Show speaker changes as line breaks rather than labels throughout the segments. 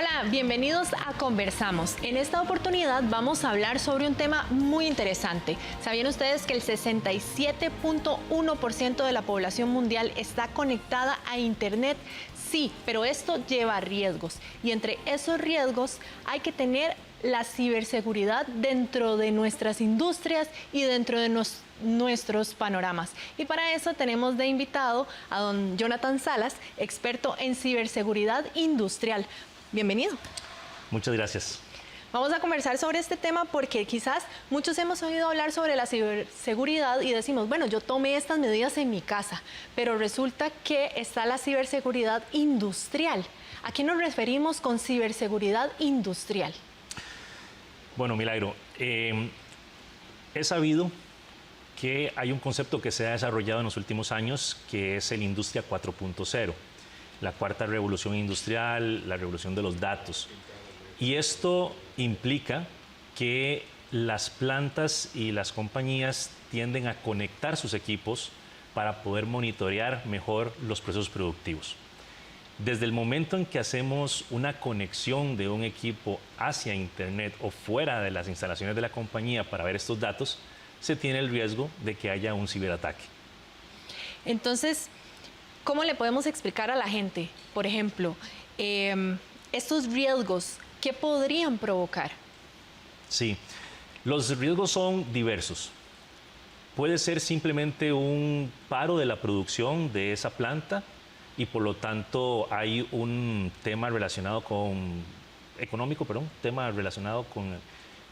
Hola, bienvenidos a Conversamos. En esta oportunidad vamos a hablar sobre un tema muy interesante. ¿Sabían ustedes que el 67.1% de la población mundial está conectada a Internet? Sí, pero esto lleva riesgos y entre esos riesgos hay que tener la ciberseguridad dentro de nuestras industrias y dentro de nuestros panoramas. Y para eso tenemos de invitado a don Jonathan Salas, experto en ciberseguridad industrial. Bienvenido.
Muchas gracias.
Vamos a conversar sobre este tema porque quizás muchos hemos oído hablar sobre la ciberseguridad y decimos, bueno, yo tomé estas medidas en mi casa, pero resulta que está la ciberseguridad industrial. ¿A qué nos referimos con ciberseguridad industrial?
Bueno, Milagro, he sabido que hay un concepto que se ha desarrollado en los últimos años que es el Industria 4.0. La cuarta revolución industrial, la revolución de los datos. Y esto implica que las plantas y las compañías tienden a conectar sus equipos para poder monitorear mejor los procesos productivos. Desde el momento en que hacemos una conexión de un equipo hacia Internet o fuera de las instalaciones de la compañía para ver estos datos, se tiene el riesgo de que haya un ciberataque.
Entonces, ¿cómo le podemos explicar a la gente, por ejemplo, estos riesgos, qué podrían provocar?
Sí, los riesgos son diversos. Puede ser simplemente un paro de la producción de esa planta y por lo tanto hay un tema relacionado tema relacionado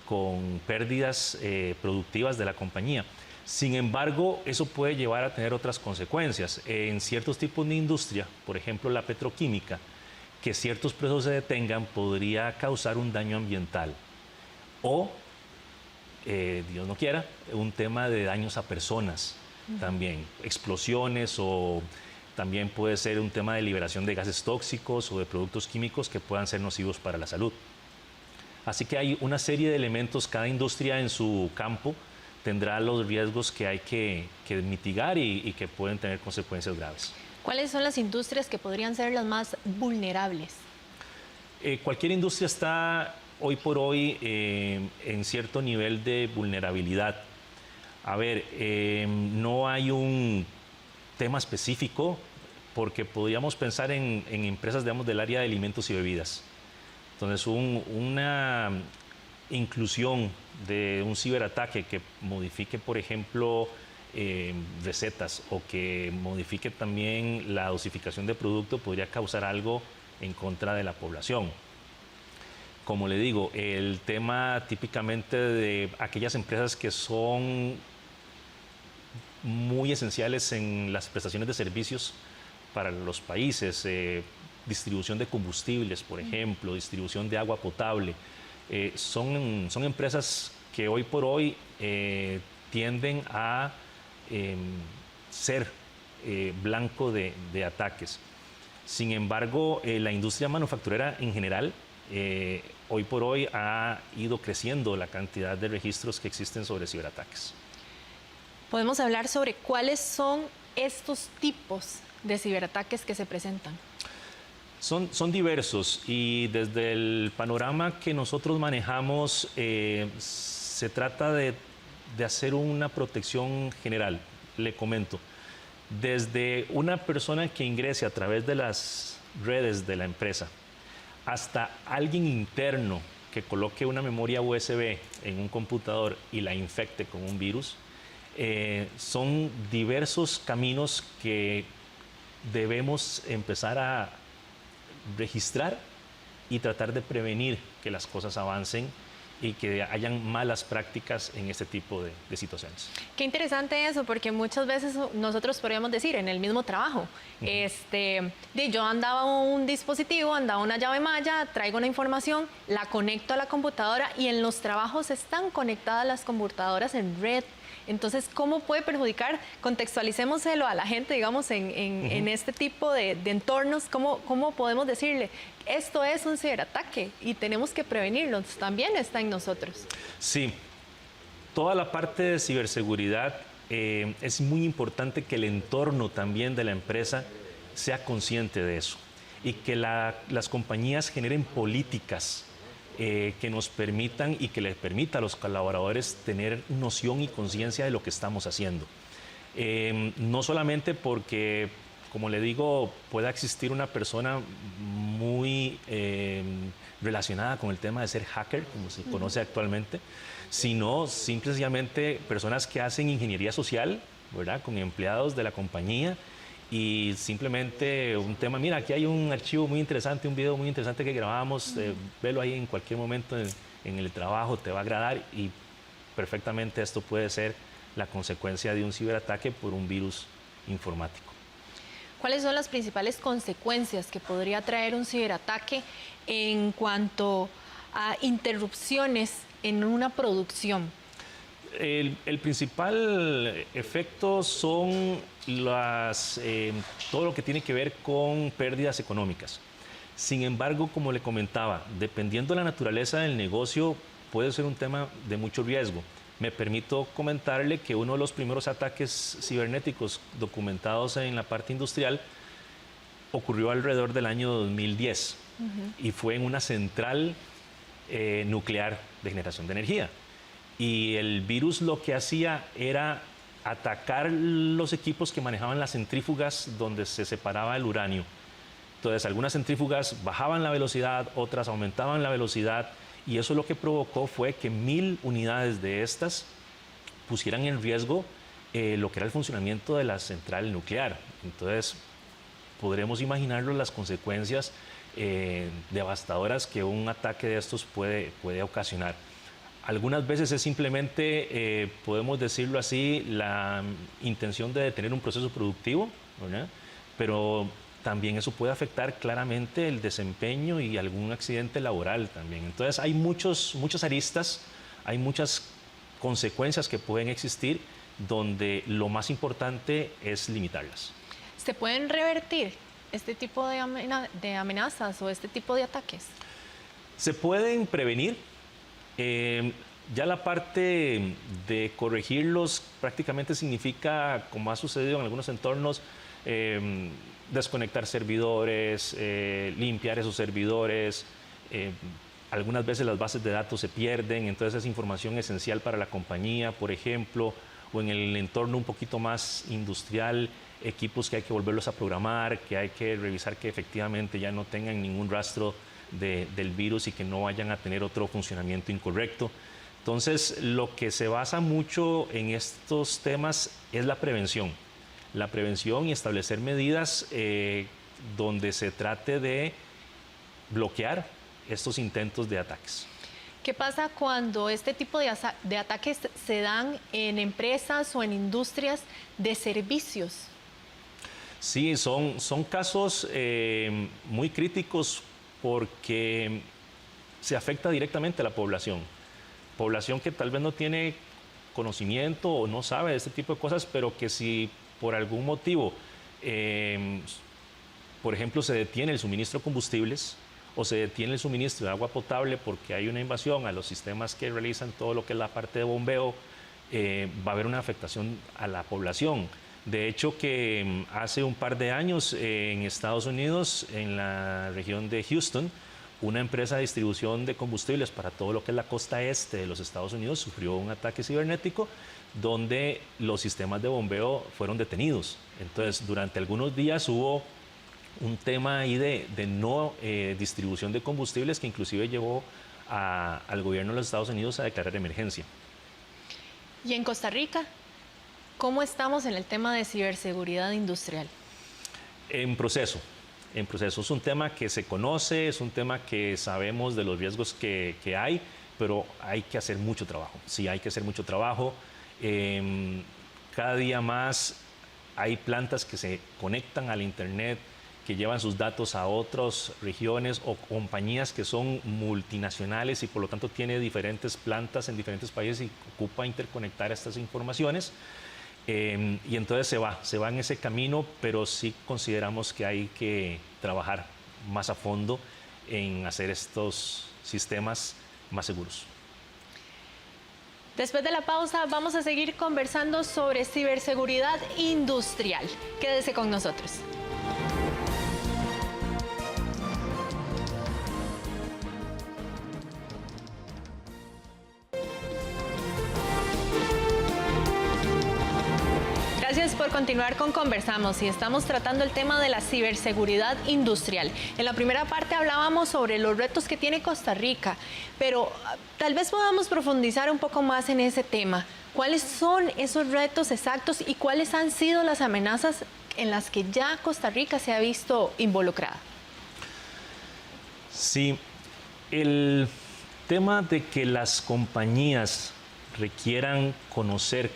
con pérdidas productivas de la compañía. Sin embargo, eso puede llevar a tener otras consecuencias. En ciertos tipos de industria, por ejemplo la petroquímica, que ciertos procesos se detengan podría causar un daño ambiental. O, Dios no quiera, un tema de daños a personas también. Explosiones o también puede ser un tema de liberación de gases tóxicos o de productos químicos que puedan ser nocivos para la salud. Así que hay una serie de elementos, cada industria en su campo tendrá los riesgos que hay que mitigar y que pueden tener consecuencias graves.
¿Cuáles son las industrias que podrían ser las más vulnerables?
Cualquier industria está hoy por hoy en cierto nivel de vulnerabilidad. A ver, no hay un tema específico porque podríamos pensar en empresas, digamos, del área de alimentos y bebidas. Entonces, una inclusión de un ciberataque que modifique, por ejemplo, recetas o que modifique también la dosificación de producto podría causar algo en contra de la población. Como le digo, el tema típicamente de aquellas empresas que son muy esenciales en las prestaciones de servicios para los países, distribución de combustibles, por ejemplo, distribución de agua potable, son empresas que hoy por hoy tienden a ser blanco de ataques. Sin embargo, la industria manufacturera en general, hoy por hoy ha ido creciendo la cantidad de registros que existen sobre ciberataques.
Podemos hablar sobre cuáles son estos tipos de ciberataques que se presentan.
Son diversos y desde el panorama que nosotros manejamos se trata de hacer una protección general. Le comento, desde una persona que ingrese a través de las redes de la empresa hasta alguien interno que coloque una memoria USB en un computador y la infecte con un virus, son diversos caminos que debemos empezar a registrar y tratar de prevenir que las cosas avancen y que hayan malas prácticas en este tipo de situaciones.
Qué interesante eso, porque muchas veces nosotros podríamos decir en el mismo trabajo, yo andaba un dispositivo, andaba una llave malla, traigo una información, la conecto a la computadora y en los trabajos están conectadas las computadoras en red. Entonces, ¿cómo puede perjudicar? Contextualicémoselo a la gente, digamos, en este tipo de entornos. ¿Cómo podemos decirle? Esto es un ciberataque y tenemos que prevenirlo. También está en nosotros.
Sí. Toda la parte de ciberseguridad es muy importante que el entorno también de la empresa sea consciente de eso. y que las compañías generen políticas que nos permitan y que les permita a los colaboradores tener noción y conciencia de lo que estamos haciendo. No solamente porque, como le digo, pueda existir una persona muy relacionada con el tema de ser hacker, como se conoce actualmente, sino simplemente personas que hacen ingeniería social, ¿verdad?, con empleados de la compañía, y simplemente un tema, mira, aquí hay un archivo muy interesante, un video muy interesante que grabamos, velo ahí en cualquier momento en el trabajo, te va a agradar, y perfectamente esto puede ser la consecuencia de un ciberataque por un virus informático.
¿Cuáles son las principales consecuencias que podría traer un ciberataque en cuanto a interrupciones en una producción?
El principal efecto son todo lo que tiene que ver con pérdidas económicas. Sin embargo, como le comentaba, dependiendo de la naturaleza del negocio, puede ser un tema de mucho riesgo. Me permito comentarle que uno de los primeros ataques cibernéticos documentados en la parte industrial ocurrió alrededor del año 2010 y fue en una central nuclear de generación de energía. Y el virus lo que hacía era atacar los equipos que manejaban las centrífugas donde se separaba el uranio. Entonces, algunas centrífugas bajaban la velocidad, otras aumentaban la velocidad, y eso lo que provocó fue que 1000 unidades de estas pusieran en riesgo lo que era el funcionamiento de la central nuclear. Entonces, podremos imaginarnos las consecuencias devastadoras que un ataque de estos puede ocasionar. Algunas veces es simplemente, podemos decirlo así, la intención de detener un proceso productivo, ¿verdad?, pero también eso puede afectar claramente el desempeño y algún accidente laboral también. Entonces hay muchas aristas, hay muchas consecuencias que pueden existir, donde lo más importante es limitarlas.
¿Se pueden revertir este tipo de amenazas o este tipo de ataques?
Se pueden prevenir. Ya la parte de corregirlos prácticamente significa, como ha sucedido en algunos entornos, desconectar servidores, limpiar esos servidores. Algunas veces las bases de datos se pierden, entonces es información esencial para la compañía, por ejemplo, o en el entorno un poquito más industrial, equipos que hay que volverlos a programar, que hay que revisar que efectivamente ya no tengan ningún rastro del virus y que no vayan a tener otro funcionamiento incorrecto. Entonces, lo que se basa mucho en estos temas es la prevención y establecer medidas donde se trate de bloquear estos intentos de ataques.
¿Qué pasa cuando este tipo de ataques se dan en empresas o en industrias de servicios?
Sí, son casos muy críticos porque se afecta directamente a la población que tal vez no tiene conocimiento o no sabe de este tipo de cosas, pero que si por algún motivo, por ejemplo, se detiene el suministro de combustibles o se detiene el suministro de agua potable porque hay una invasión a los sistemas que realizan todo lo que es la parte de bombeo, va a haber una afectación a la población. De hecho, que hace un par de años en Estados Unidos, en la región de Houston, una empresa de distribución de combustibles para todo lo que es la costa este de los Estados Unidos sufrió un ataque cibernético donde los sistemas de bombeo fueron detenidos. Entonces, durante algunos días hubo un tema ahí de no distribución de combustibles que inclusive llevó al gobierno de los Estados Unidos a declarar emergencia.
¿Y en Costa Rica? ¿Cómo estamos en el tema de ciberseguridad industrial?
En proceso. Es un tema que se conoce, es un tema que sabemos de los riesgos que hay, pero hay que hacer mucho trabajo. Sí, hay que hacer mucho trabajo. Cada día más hay plantas que se conectan al Internet, que llevan sus datos a otras regiones o compañías que son multinacionales y por lo tanto tiene diferentes plantas en diferentes países y ocupa interconectar estas informaciones. Y entonces se va en ese camino, pero sí consideramos que hay que trabajar más a fondo en hacer estos sistemas más seguros.
Después de la pausa vamos a seguir conversando sobre ciberseguridad industrial. Quédese con nosotros. Gracias por continuar con Conversamos y estamos tratando el tema de la ciberseguridad industrial. En la primera parte hablábamos sobre los retos que tiene Costa Rica, pero tal vez podamos profundizar un poco más en ese tema. ¿Cuáles son esos retos exactos y cuáles han sido las amenazas en las que ya Costa Rica se ha visto involucrada?
Sí, el tema de que las compañías requieran conocer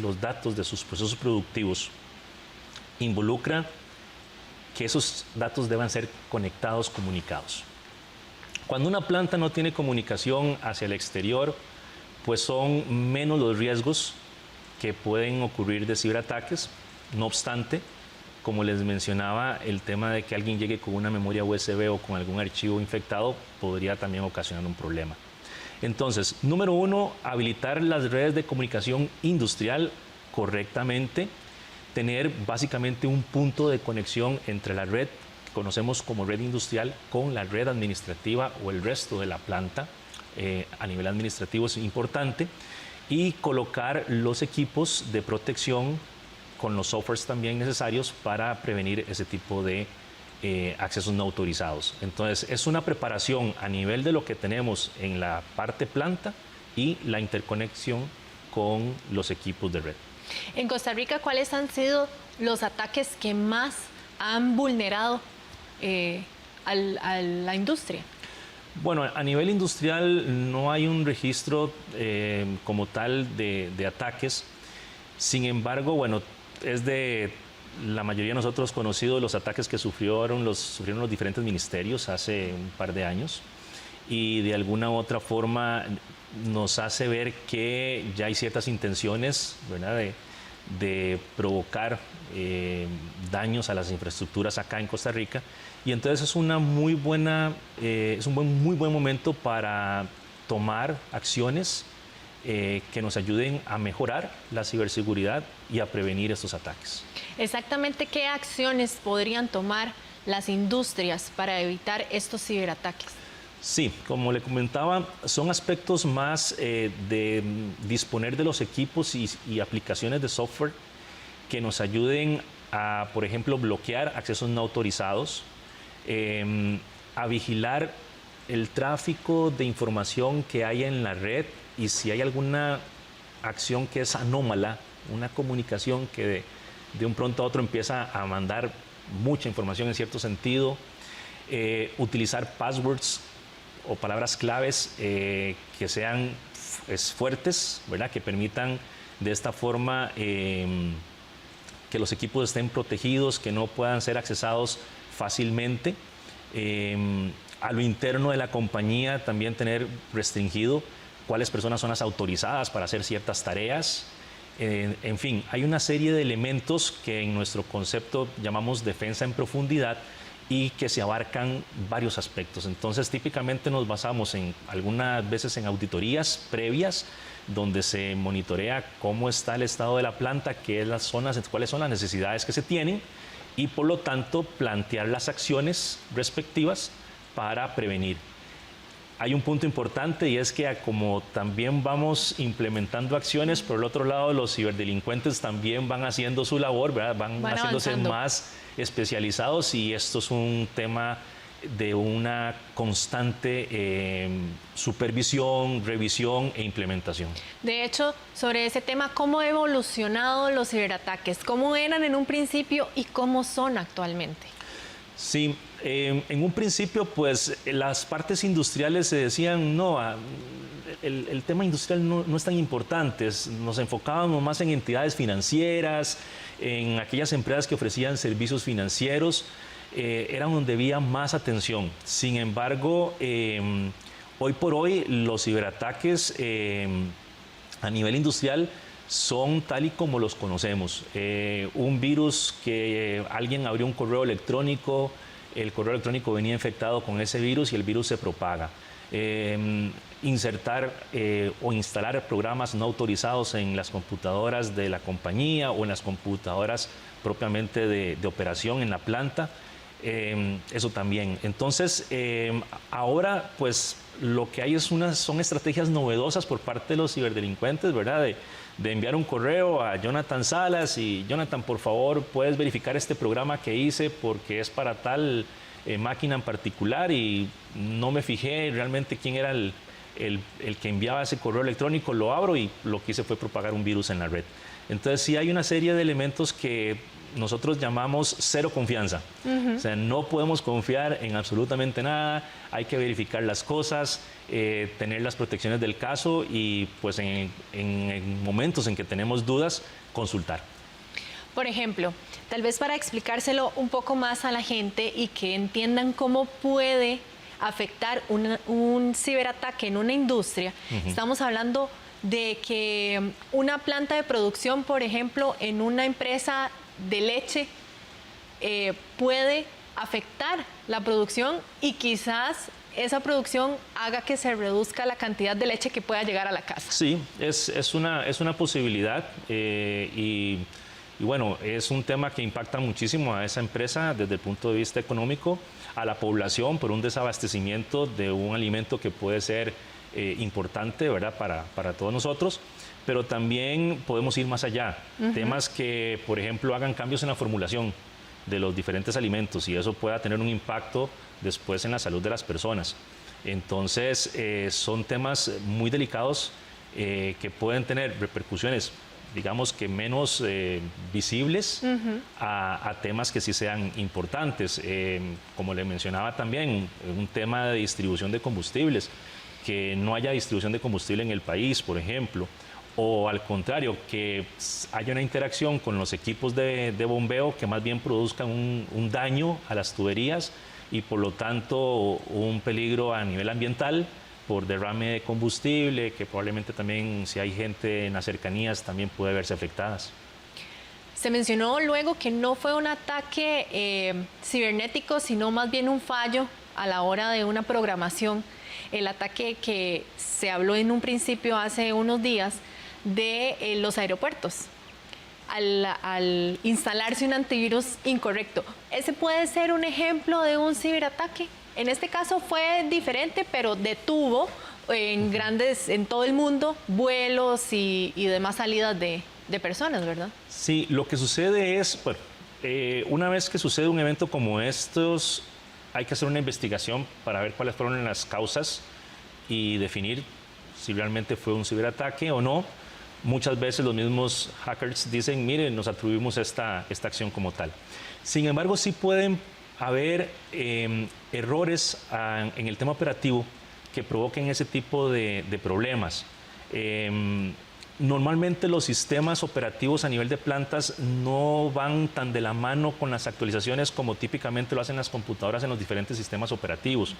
los datos de sus procesos productivos involucra que esos datos deban ser conectados, comunicados. Cuando una planta no tiene comunicación hacia el exterior, pues son menos los riesgos que pueden ocurrir de ciberataques. No obstante, como les mencionaba, el tema de que alguien llegue con una memoria USB o con algún archivo infectado podría también ocasionar un problema. Entonces, número uno, habilitar las redes de comunicación industrial correctamente, tener básicamente un punto de conexión entre la red que conocemos como red industrial con la red administrativa o el resto de la planta. A nivel administrativo es importante, y colocar los equipos de protección con los softwares también necesarios para prevenir ese tipo de accesos no autorizados. Entonces, es una preparación a nivel de lo que tenemos en la parte planta y la interconexión con los equipos de red.
En Costa Rica, ¿cuáles han sido los ataques que más han vulnerado a la industria?
Bueno, a nivel industrial no hay un registro como tal de ataques. Sin embargo, bueno, es de la mayoría de nosotros conocidos los ataques que sufrieron los diferentes ministerios hace un par de años, y de alguna u otra forma nos hace ver que ya hay ciertas intenciones, ¿verdad?, de provocar daños a las infraestructuras acá en Costa Rica, y entonces es una muy buena, muy buen momento para tomar acciones que nos ayuden a mejorar la ciberseguridad y a prevenir estos ataques.
Exactamente, ¿qué acciones podrían tomar las industrias para evitar estos ciberataques?
Sí, como le comentaba, son aspectos más de disponer de los equipos y aplicaciones de software que nos ayuden a, por ejemplo, bloquear accesos no autorizados, a vigilar el tráfico de información que hay en la red, y si hay alguna acción que es anómala, una comunicación que de un pronto a otro empieza a mandar mucha información en cierto sentido, utilizar passwords o palabras claves que sean fuertes, ¿verdad?, que permitan de esta forma que los equipos estén protegidos, que no puedan ser accesados fácilmente. A lo interno de la compañía también tener restringido cuáles personas son las autorizadas para hacer ciertas tareas. En fin, hay una serie de elementos que en nuestro concepto llamamos defensa en profundidad y que se abarcan varios aspectos. Entonces, típicamente nos basamos algunas veces en auditorías previas, donde se monitorea cómo está el estado de la planta, cuáles son las necesidades que se tienen, y por lo tanto plantear las acciones respectivas para prevenir. Hay un punto importante, y es que como también vamos implementando acciones, por el otro lado los ciberdelincuentes también van haciendo su labor, ¿verdad? Van haciéndose más especializados, y esto es un tema de una constante supervisión, revisión e implementación.
De hecho, sobre ese tema, ¿cómo han evolucionado los ciberataques? ¿Cómo eran en un principio y cómo son actualmente?
Sí, en un principio, pues las partes industriales se decían, no, el tema industrial no es tan importante, nos enfocábamos más en entidades financieras, en aquellas empresas que ofrecían servicios financieros, era donde había más atención. Sin embargo, hoy por hoy los ciberataques a nivel industrial son tal y como los conocemos. Un virus que alguien abrió un correo electrónico, el correo electrónico venía infectado con ese virus y el virus se propaga. Insertar o instalar programas no autorizados en las computadoras de la compañía o en las computadoras propiamente de operación en la planta. Eso también. Entonces, ahora, pues, lo que hay son estrategias novedosas por parte de los ciberdelincuentes, ¿verdad? De enviar un correo a Jonathan Salas y, Jonathan, por favor, puedes verificar este programa que hice porque es para tal máquina en particular y no me fijé realmente quién era el que enviaba ese correo electrónico, lo abro y lo que hice fue propagar un virus en la red. Entonces, sí hay una serie de elementos que nosotros llamamos cero confianza. O sea, no podemos confiar en absolutamente nada, hay que verificar las cosas, tener las protecciones del caso y pues en momentos en que tenemos dudas, consultar.
Por ejemplo, tal vez para explicárselo un poco más a la gente y que entiendan cómo puede afectar un ciberataque en una industria, estamos hablando de que una planta de producción, por ejemplo, en una empresa de leche, puede afectar la producción y quizás esa producción haga que se reduzca la cantidad de leche que pueda llegar a la casa.
Sí, es una posibilidad y bueno, es un tema que impacta muchísimo a esa empresa desde el punto de vista económico, a la población por un desabastecimiento de un alimento que puede ser importante, ¿verdad? para todos nosotros, pero también podemos ir más allá. Temas que, por ejemplo, hagan cambios en la formulación de los diferentes alimentos y eso pueda tener un impacto después en la salud de las personas. Entonces, son temas muy delicados que pueden tener repercusiones, digamos que menos visibles a temas que sí sean importantes. Como le mencionaba también, un tema de distribución de combustibles, que no haya distribución de combustible en el país, por ejemplo, o al contrario, que haya una interacción con los equipos de bombeo que más bien produzcan un daño a las tuberías y por lo tanto un peligro a nivel ambiental por derrame de combustible, que probablemente también si hay gente en las cercanías también puede verse afectadas.
Se mencionó luego que no fue un ataque cibernético, sino más bien un fallo a la hora de una programación. El ataque que se habló en un principio hace unos días de los aeropuertos, al instalarse un antivirus incorrecto. ¿Ese puede ser un ejemplo de un ciberataque? En este caso fue diferente, pero detuvo en todo el mundo vuelos y demás salidas de personas, ¿verdad?
Sí, lo que sucede es, bueno, una vez que sucede un evento como estos, hay que hacer una investigación para ver cuáles fueron las causas y definir si realmente fue un ciberataque o no. Muchas veces los mismos hackers dicen, miren, nos atribuimos esta acción como tal. Sin embargo, sí pueden haber errores en el tema operativo que provoquen ese tipo de problemas. Normalmente los sistemas operativos a nivel de plantas no van tan de la mano con las actualizaciones como típicamente lo hacen las computadoras en los diferentes sistemas operativos.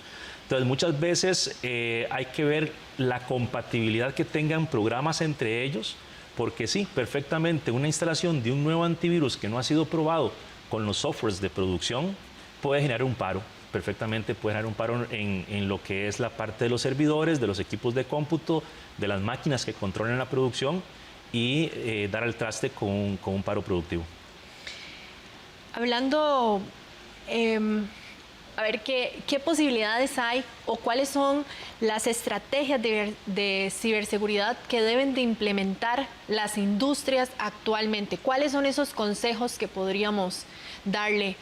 Entonces muchas veces hay que ver la compatibilidad que tengan programas entre ellos, porque sí, perfectamente una instalación de un nuevo antivirus que no ha sido probado con los softwares de producción puede generar un paro. Perfectamente puede generar un paro en lo que es la parte de los servidores, de los equipos de cómputo, de las máquinas que controlan la producción y dar al traste con un paro productivo.
Hablando, a ver, ¿qué posibilidades hay o cuáles son las estrategias de ciberseguridad que deben de implementar las industrias actualmente? ¿Cuáles son esos consejos que podríamos darle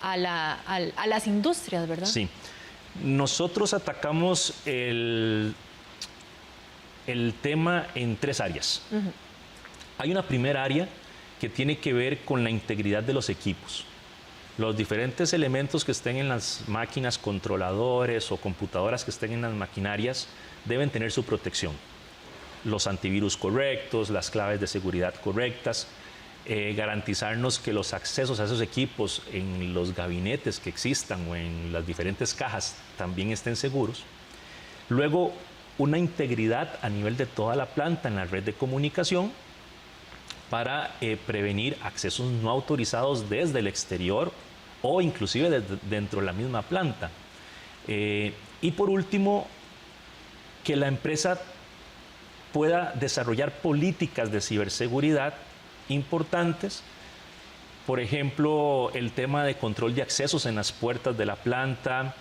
a las industrias, verdad?
Sí. Nosotros atacamos el tema en 3 áreas. Hay una primera área que tiene que ver con la integridad de los equipos. Los diferentes elementos que estén en las máquinas, controladores o computadoras que estén en las maquinarias, deben tener su protección. Los antivirus correctos, las claves de seguridad correctas, garantizarnos que los accesos a esos equipos en los gabinetes que existan o en las diferentes cajas también estén seguros. Luego, una integridad a nivel de toda la planta en la red de comunicación para prevenir accesos no autorizados desde el exterior o inclusive dentro de la misma planta. Y por último, que la empresa pueda desarrollar políticas de ciberseguridad importantes Por ejemplo, el tema de control de accesos en las puertas de la planta,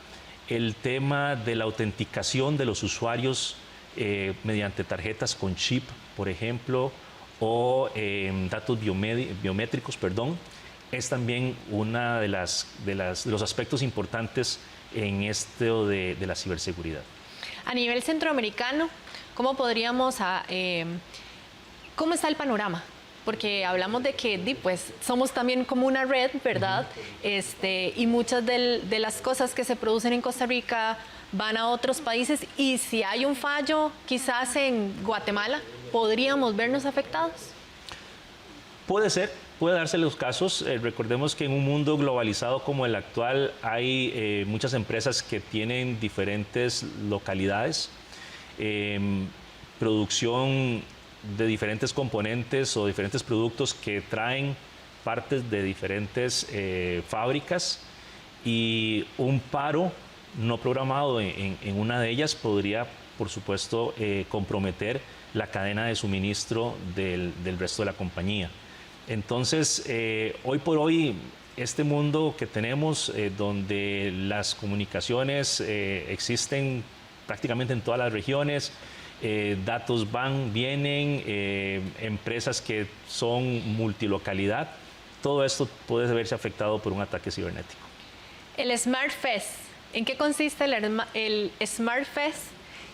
el tema de la autenticación de los usuarios mediante tarjetas con chip, por ejemplo, o datos biométricos, perdón, es también una de los aspectos importantes en esto de la ciberseguridad.
A nivel centroamericano, ¿cómo podríamos, cómo está el panorama? Porque hablamos de que pues, somos también como una red, ¿verdad? Y muchas de las cosas que se producen en Costa Rica van a otros países, y si hay un fallo quizás en Guatemala, ¿podríamos vernos afectados?
Puede ser, puede darse los casos. Recordemos que en un mundo globalizado como el actual hay muchas empresas que tienen diferentes localidades, producción de diferentes componentes o diferentes productos que traen partes de diferentes fábricas, y un paro no programado en una de ellas podría, por supuesto, comprometer la cadena de suministro del resto de la compañía. Entonces, hoy por hoy, este mundo que tenemos, donde las comunicaciones existen prácticamente en todas las regiones, datos van, vienen, empresas que son multilocalidad, todo esto puede verse afectado por un ataque cibernético.
El Smart Fest, ¿en qué consiste el Smart Fest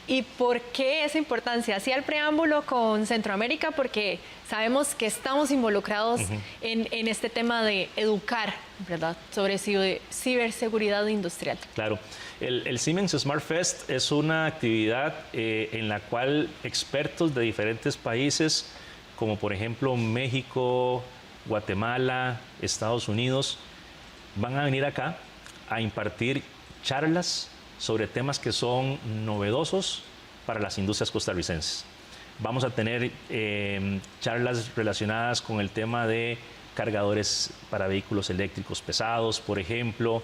y por qué esa importancia? Hacía el preámbulo con Centroamérica porque sabemos que estamos involucrados en este tema de educar, ¿verdad?, sobre ciberseguridad industrial.
Claro. El Siemens Smart Fest es una actividad en la cual expertos de diferentes países, como por ejemplo México, Guatemala, Estados Unidos, van a venir acá a impartir charlas sobre temas que son novedosos para las industrias costarricenses. Vamos a tener charlas relacionadas con el tema de cargadores para vehículos eléctricos pesados, por ejemplo,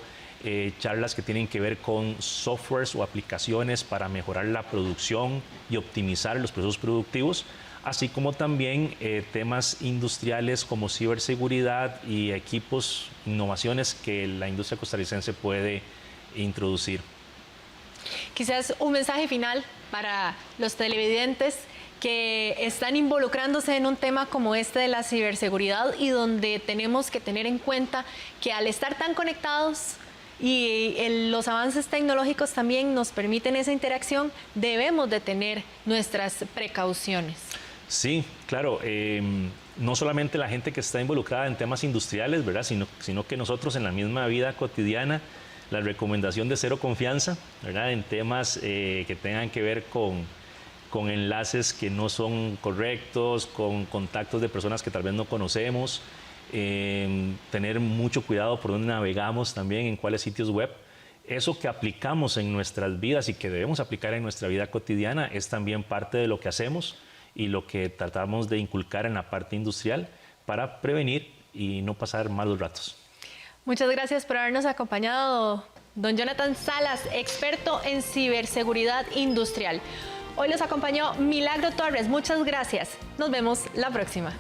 charlas que tienen que ver con softwares o aplicaciones para mejorar la producción y optimizar los procesos productivos, así como también temas industriales como ciberseguridad y equipos, innovaciones que la industria costarricense puede introducir.
Quizás un mensaje final para los televidentes que están involucrándose en un tema como este de la ciberseguridad, y donde tenemos que tener en cuenta que al estar tan conectados y los avances tecnológicos también nos permiten esa interacción, debemos de tener nuestras precauciones.
Sí, claro. No solamente la gente que está involucrada en temas industriales, ¿verdad?, sino que nosotros en la misma vida cotidiana, la recomendación de cero confianza, ¿verdad?, en temas que tengan que ver con enlaces que no son correctos, con contactos de personas que tal vez no conocemos, tener mucho cuidado por dónde navegamos también, en cuáles sitios web. Eso que aplicamos en nuestras vidas y que debemos aplicar en nuestra vida cotidiana es también parte de lo que hacemos y lo que tratamos de inculcar en la parte industrial para prevenir y no pasar malos ratos.
Muchas gracias por habernos acompañado, don Jonathan Salas, experto en ciberseguridad industrial. Hoy los acompañó Milagro Torres. Muchas gracias. Nos vemos la próxima.